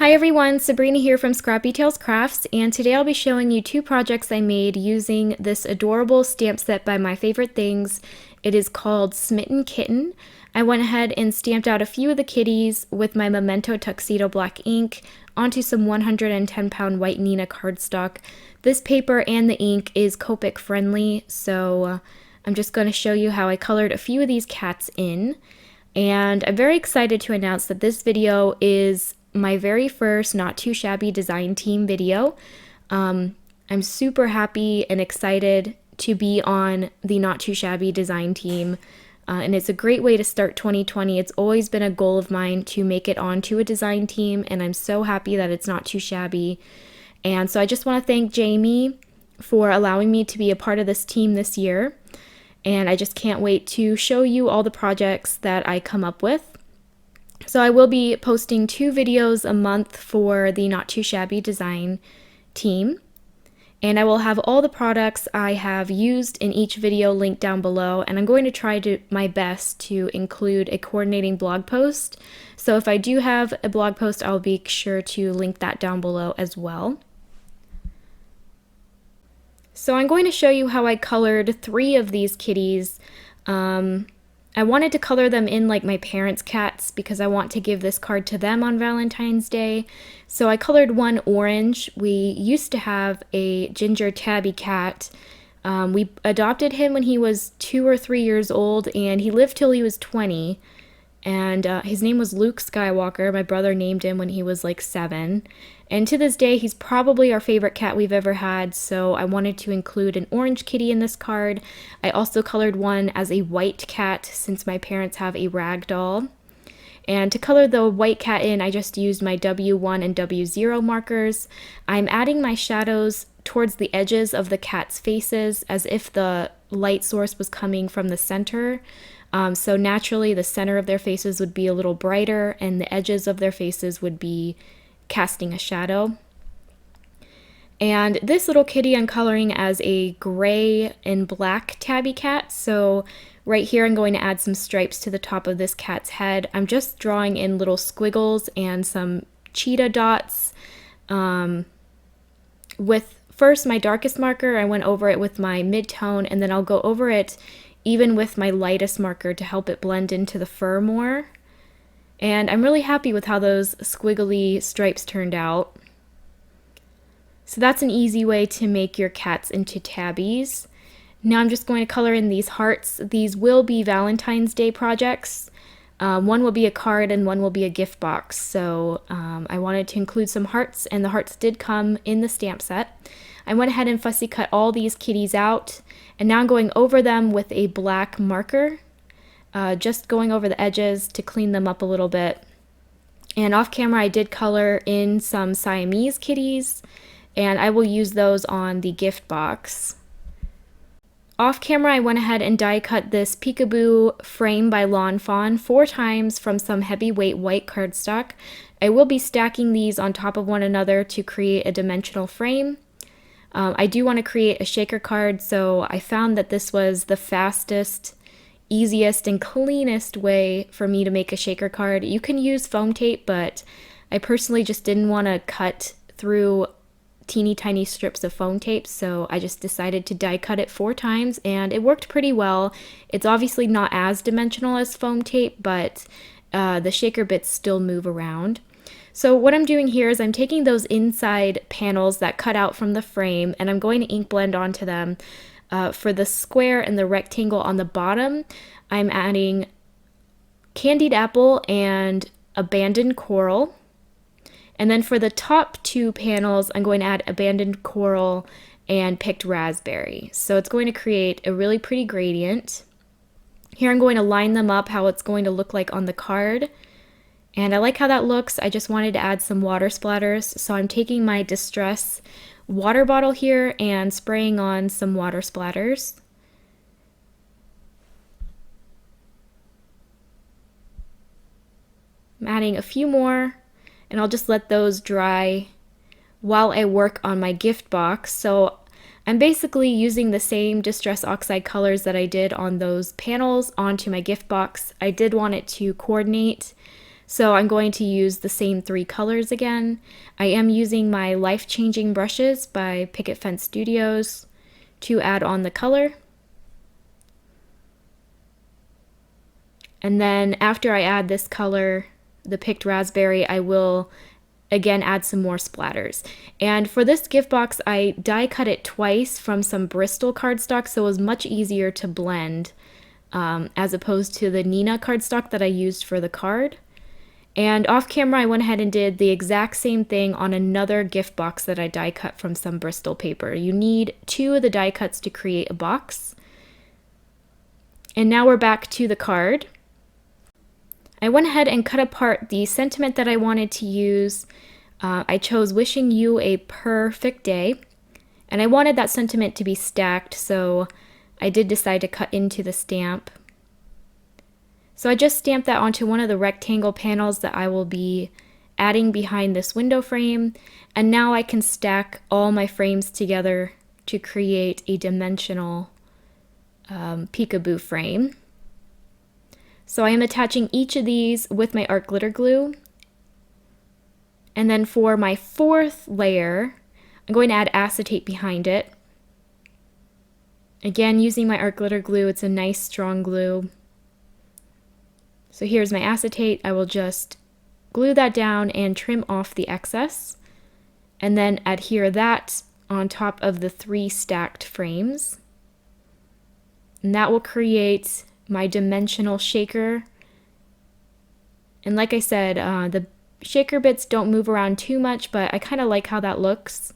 Hi everyone, Sabrina here from Scrappy Tales Crafts, and today I'll be showing you two projects I made using this adorable stamp set by My Favorite Things. It is called Smitten Kitten. I went ahead and stamped out a few of the kitties with my Memento Tuxedo black ink onto some 110-pound white Neenah cardstock. This paper and the ink is Copic friendly, so I'm just going to show you how I colored a few of these cats in. And I'm very excited to announce that this video is my very first Not Too Shabby design team video. I'm super happy and excited to be on the Not Too Shabby design team, and it's a great way to start 2020. It's always been a goal of mine to make it onto a design team, and I'm so happy that it's Not Too Shabby. And so I just want to thank Jamie for allowing me to be a part of this team this year, and I just can't wait to show you all the projects that I come up with. So I will be posting 2 videos a month for the Not Too Shabby design team, and I will have all the products I have used in each video linked down below, and I'm going to try my best to include a coordinating blog post. So if I do have a blog post, I'll be sure to link that down below as well. So I'm going to show you how I colored 3 of these kitties. I wanted to color them in like my parents' cats because I want to give this card to them on Valentine's Day. So I colored one orange. We used to have a ginger tabby cat. We adopted him when he was 2 or 3 years old, and he lived till he was 20. And his name was Luke Skywalker. My brother named him when he was like 7. And to this day, he's probably our favorite cat we've ever had, so I wanted to include an orange kitty in this card. I also colored one as a white cat since my parents have a rag doll. And to color the white cat in, I just used my W1 and W0 markers. I'm adding my shadows towards the edges of the cat's faces as if the light source was coming from the center. So naturally, the center of their faces would be a little brighter, and the edges of their faces would be casting a shadow. And this little kitty I'm coloring as a gray and black tabby cat. So right here I'm going to add some stripes to the top of this cat's head. I'm just drawing in little squiggles and some cheetah dots. With first my darkest marker, I went over it with my mid-tone, and then I'll go over it even with my lightest marker to help it blend into the fur more. And I'm really happy with how those squiggly stripes turned out. So that's an easy way to make your cats into tabbies. Now I'm just going to color in these hearts. These will be Valentine's Day projects. One will be a card and one will be a gift box. So I wanted to include some hearts, and the hearts did come in the stamp set. I went ahead and fussy cut all these kitties out, and now I'm going over them with a black marker. Just going over the edges to clean them up a little bit. And off camera I did color in some Siamese kitties, and I will use those on the gift box. Off camera I went ahead and die cut this Peekaboo frame by Fawn 4 times from some heavyweight white cardstock. I will be stacking these on top of one another to create a dimensional frame. I do want to create a shaker card, so I found that this was the fastest, easiest, and cleanest way for me to make a shaker card. You can use foam tape, but I personally just didn't want to cut through teeny tiny strips of foam tape, so I just decided to die cut it 4 times, and it worked pretty well. It's obviously not as dimensional as foam tape, but the shaker bits still move around. So what I'm doing here is I'm taking those inside panels that cut out from the frame, and I'm going to ink blend onto them. For the square and the rectangle on the bottom, I'm adding Candied Apple and Abandoned Coral. And then for the top 2 panels, I'm going to add Abandoned Coral and Picked Raspberry. So it's going to create a really pretty gradient. Here I'm going to line them up how it's going to look like on the card. And I like how that looks. I just wanted to add some water splatters, so I'm taking my Distress water bottle here and spraying on some water splatters. I'm adding a few more, and I'll just let those dry while I work on my gift box. So I'm basically using the same Distress Oxide colors that I did on those panels onto my gift box. I did want it to coordinate, So I'm going to use the same 3 colors again. I am using my Life Changing brushes by Picket Fence Studios to add on the color. And then after I add this color, the picked raspberry, I will again add some more splatters. And for this gift box, I die cut it twice from some Bristol cardstock, so it was much easier to blend as opposed to the Nina cardstock that I used for the card. And off camera, I went ahead and did the exact same thing on another gift box that I die cut from some Bristol paper. You need 2 of the die cuts to create a box. And now we're back to the card. I went ahead and cut apart the sentiment that I wanted to use. I chose wishing you a perfect day. And I wanted that sentiment to be stacked, so I did decide to cut into the stamp. So I just stamped that onto one of the rectangle panels that I will be adding behind this window frame, and now I can stack all my frames together to create a dimensional peekaboo frame. So I am attaching each of these with my art glitter glue, and then for my 4th layer, I'm going to add acetate behind it. Again, using my art glitter glue, it's a nice strong glue. So here's my acetate. I will just glue that down and trim off the excess, and then adhere that on top of the 3 stacked frames. And that will create my dimensional shaker. And like I said, the shaker bits don't move around too much, but I kind of like how that looks.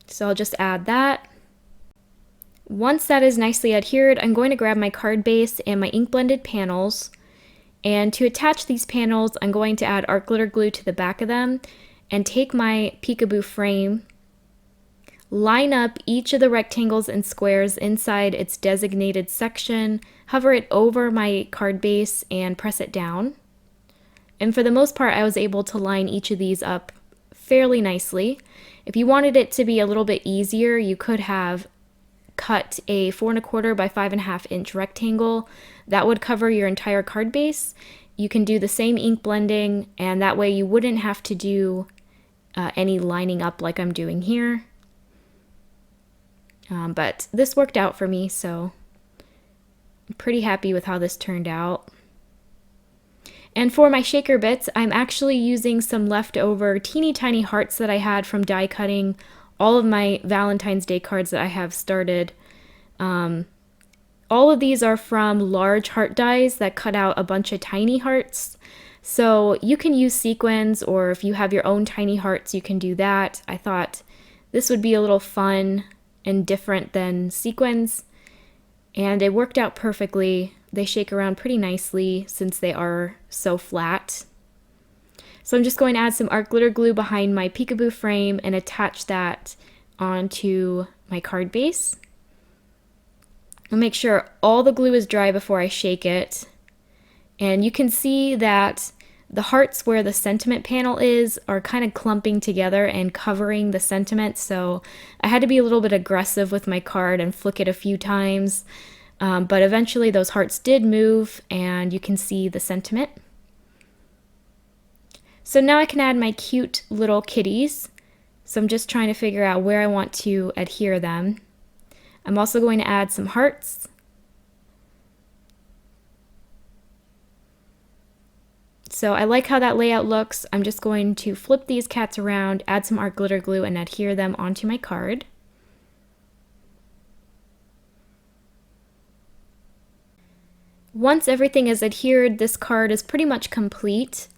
So I'll just add that. Once that is nicely adhered, I'm going to grab my card base and my ink blended panels, and to attach these panels, I'm going to add art glitter glue to the back of them and take my peekaboo frame, line up each of the rectangles and squares inside its designated section, hover it over my card base and press it down. And for the most part, I was able to line each of these up fairly nicely. If you wanted it to be a little bit easier, you could have cut a 4 1/4 by 5 1/2 inch rectangle. That would cover your entire card base. You can do the same ink blending, and that way you wouldn't have to do any lining up like I'm doing here. But this worked out for me, so I'm pretty happy with how this turned out. And for my shaker bits, I'm actually using some leftover teeny tiny hearts that I had from die cutting all of my Valentine's Day cards that I have started. All of these are from large heart dies that cut out a bunch of tiny hearts. So you can use sequins, or if you have your own tiny hearts, you can do that. I thought this would be a little fun and different than sequins, and it worked out perfectly. They shake around pretty nicely since they are so flat. So I'm just going to add some art glitter glue behind my peekaboo frame and attach that onto my card base. I'll make sure all the glue is dry before I shake it. And you can see that the hearts where the sentiment panel is are kind of clumping together and covering the sentiment, so I had to be a little bit aggressive with my card and flick it a few times. But eventually those hearts did move and you can see the sentiment. So now I can add my cute little kitties. So I'm just trying to figure out where I want to adhere them. I'm also going to add some hearts. So I like how that layout looks. I'm just going to flip these cats around, add some art glitter glue, and adhere them onto my card. Once everything is adhered, this card is pretty much complete.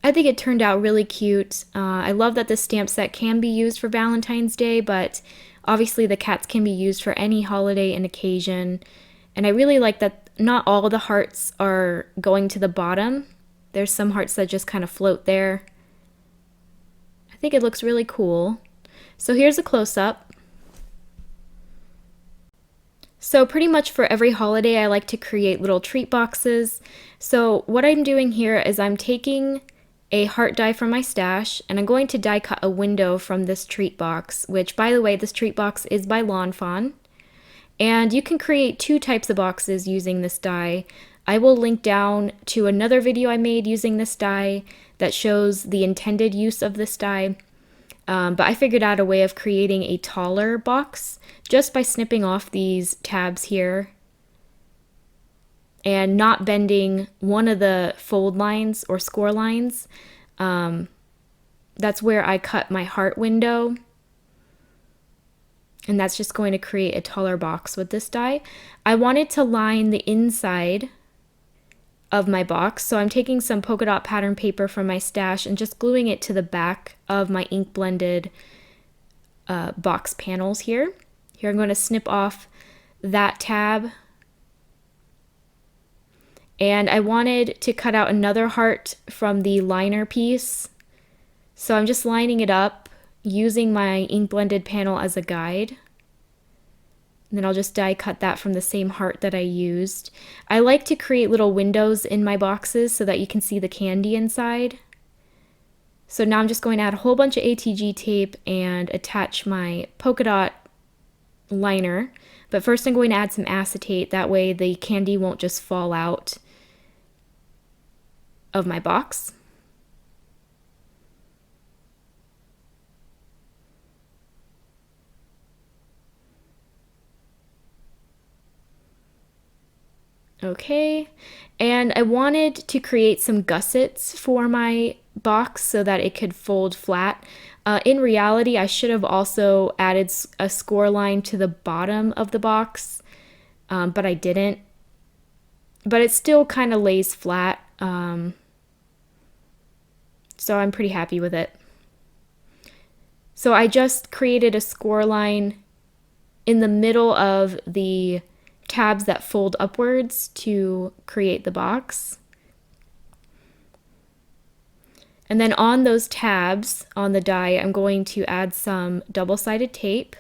I think it turned out really cute. I love that this stamp set can be used for Valentine's Day, but obviously the cats can be used for any holiday and occasion. And I really like that not all the hearts are going to the bottom. There's some hearts that just kind of float there. I think it looks really cool. So here's a close-up. So pretty much for every holiday, I like to create little treat boxes. So what I'm doing here is I'm taking a heart die from my stash, and I'm going to die cut a window from this treat box, which, by the way, this treat box is by Fawn. And you can create two types of boxes using this die. I will link down to another video I made using this die that shows the intended use of this die. But I figured out a way of creating a taller box just by snipping off these tabs here and not bending one of the fold lines or score lines. That's where I cut my heart window. And that's just going to create a taller box with this die. I wanted to line the inside of my box, so I'm taking some polka dot pattern paper from my stash and just gluing it to the back of my ink blended box panels here. Here I'm going to snip off that tab. And I wanted to cut out another heart from the liner piece. So I'm just lining it up using my ink blended panel as a guide. And then I'll just die cut that from the same heart that I used. I like to create little windows in my boxes so that you can see the candy inside. So now I'm just going to add a whole bunch of ATG tape and attach my polka dot liner. But first I'm going to add some acetate, that way the candy won't just fall out of my box. Okay, and I wanted to create some gussets for my box so that it could fold flat. In reality, I should have also added a score line to the bottom of the box, but I didn't. But it still kind of lays flat, so I'm pretty happy with it. So I just created a score line in the middle of the tabs that fold upwards to create the box. And then on those tabs on the die, I'm going to add some double-sided tape.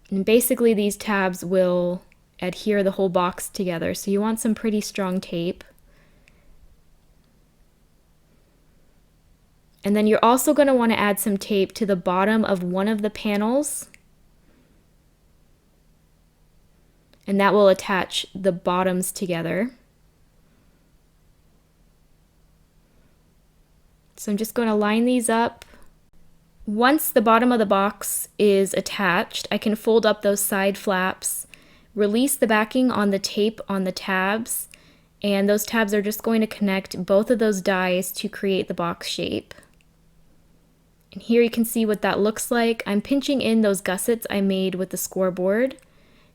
And basically these tabs will adhere the whole box together, so you want some pretty strong tape. And then you're also going to want to add some tape to the bottom of one of the panels. And that will attach the bottoms together. So I'm just going to line these up. Once the bottom of the box is attached, I can fold up those side flaps, release the backing on the tape on the tabs, and those tabs are just going to connect both of those dies to create the box shape. And here you can see what that looks like. I'm pinching in those gussets I made with the scoreboard.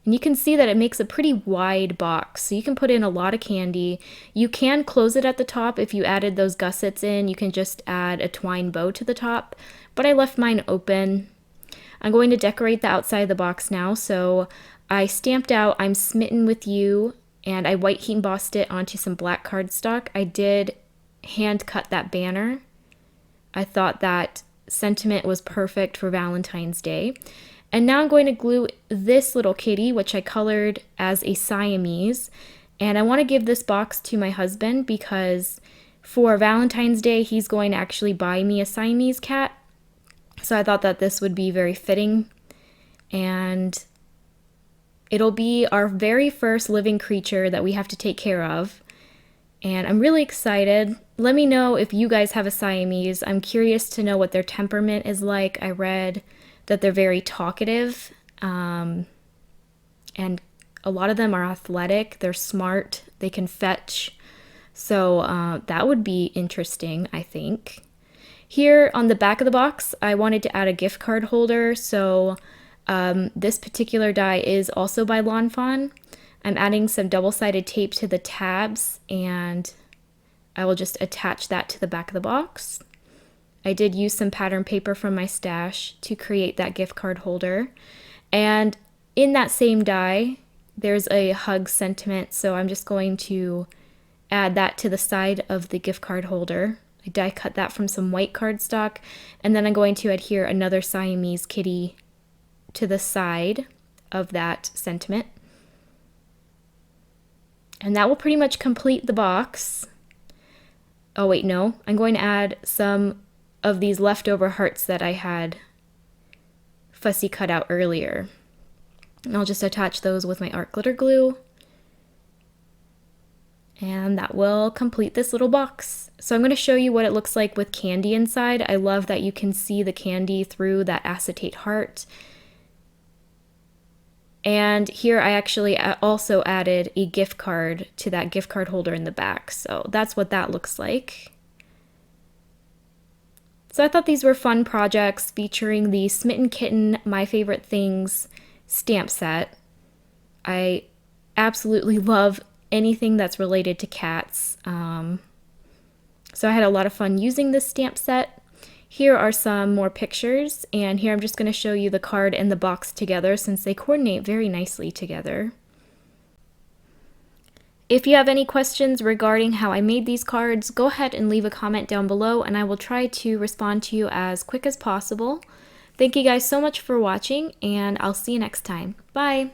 And you can see that it makes a pretty wide box, so you can put in a lot of candy. You can close it at the top if you added those gussets in. You can just add a twine bow to the top, but I left mine open. I'm going to decorate the outside of the box now, so I stamped out "I'm smitten with you" and I white heat embossed it onto some black cardstock. I did hand cut that banner. I thought that sentiment was perfect for Valentine's Day. And now I'm going to glue this little kitty, which I colored as a Siamese. And I want to give this box to my husband because for Valentine's Day, he's going to actually buy me a Siamese cat. So I thought that this would be very fitting. And it'll be our very first living creature that we have to take care of. And I'm really excited. Let me know if you guys have a Siamese. I'm curious to know what their temperament is like. I read that they're very talkative, and a lot of them are athletic, they're smart, they can fetch, so that would be interesting, I think. Here on the back of the box, I wanted to add a gift card holder, so this particular die is also by Fawn. I'm adding some double-sided tape to the tabs, and I will just attach that to the back of the box. I did use some pattern paper from my stash to create that gift card holder. And in that same die, there's a hug sentiment, so I'm just going to add that to the side of the gift card holder. I die cut that from some white cardstock, and then I'm going to adhere another Siamese kitty to the side of that sentiment. And that will pretty much complete the box. Oh wait, no, I'm going to add some of these leftover hearts that I had fussy cut out earlier. And I'll just attach those with my art glitter glue. And that will complete this little box. So I'm going to show you what it looks like with candy inside. I love that you can see the candy through that acetate heart. And here I actually also added a gift card to that gift card holder in the back. So that's what that looks like. So I thought these were fun projects featuring the Smitten Kitten My Favorite Things stamp set. I absolutely love anything that's related to cats. So I had a lot of fun using this stamp set. Here are some more pictures, and here I'm just going to show you the card and the box together since they coordinate very nicely together. If you have any questions regarding how I made these cards, go ahead and leave a comment down below and I will try to respond to you as quick as possible. Thank you guys so much for watching, and I'll see you next time. Bye!